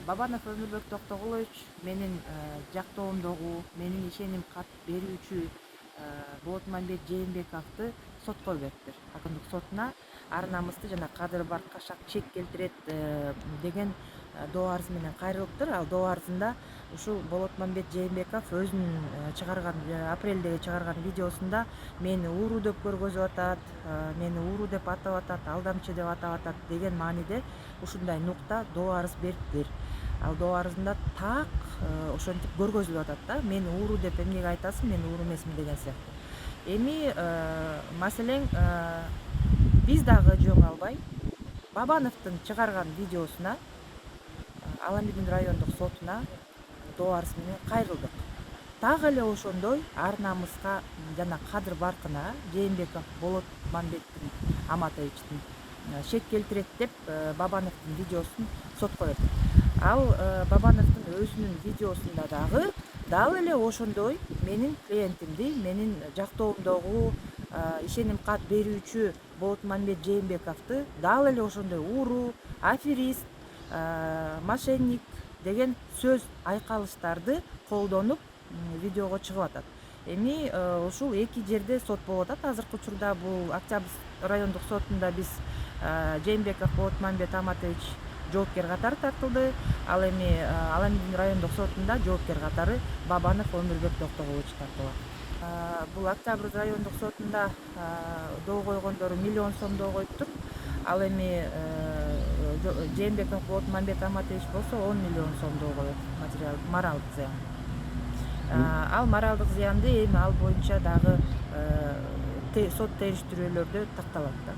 Бабанов Өмүрбек Токтогулович менин жактоомдогу, менин ишеним кат берүүчү Болотмамбет Жээнбековду сотко бериптир. Акындык сотуна ар намысты жана кадыр баркка чек келтирет деген доо арыз менен кайрылыптыр. Ал доо арызында ушул Болотмамбет Жээнбеков өзүнүн чыгарган апрелдеги чыгарган видеосунда мени ууру деп көргөзүп атат, мени ууру деп атап атат, алдамчы деп атап атат деген мааниде ушундай нукта доо арыз бериптир. Ал доо арызында так ошентип көргөзүлүп атат да, мени ууру деп эмнеге айтасың, мен ууру эмесмин деген сыяктуу. Эми маселең биз дагы жөн албай Бабановдун чыгарган видеосуна Аламидин райондук сотуна доо арыз менен кайрылдык. Так эле ошондой ар намыска жана кадыр баркына Жээнбеков Болотмамбеттин Аматовичтин шек келтирет деп Бабановдун видеосун сотко бердик. Ал Бабановдун өзүнүн видеосунда дагы эле ошондой менин клиентимди, менин жактоомдогу ишеним кат берүүчү Болотмамбет Жээнбековду дагы эле ошондой ууру, аферист, мошенник деген сөз айкалыштарды колдонуп видеого чыгып атат. Эми ушул эки жерде сот болуп атат. Азыркы учурда бул Октябрьский райондук сотунда биз Жээнбеков Болотмамбет Аматович жоопкер катары тартылды. Ал эми Аламидин райондук сотунда жоопкер катары Бабанов Өмүрбек Токтогулович тартылат. Бул Октябрь райондук сотунда доо койгондору 1 миллион сом доо коюптур. Ал эми Жээнбеков Болотмамбет Аматович болсо 10 миллион сом доо коет, моралдык зыян. Ал моралдык зыянды эми ал боюнча дагы сот териштирүүлөрдө такталат да.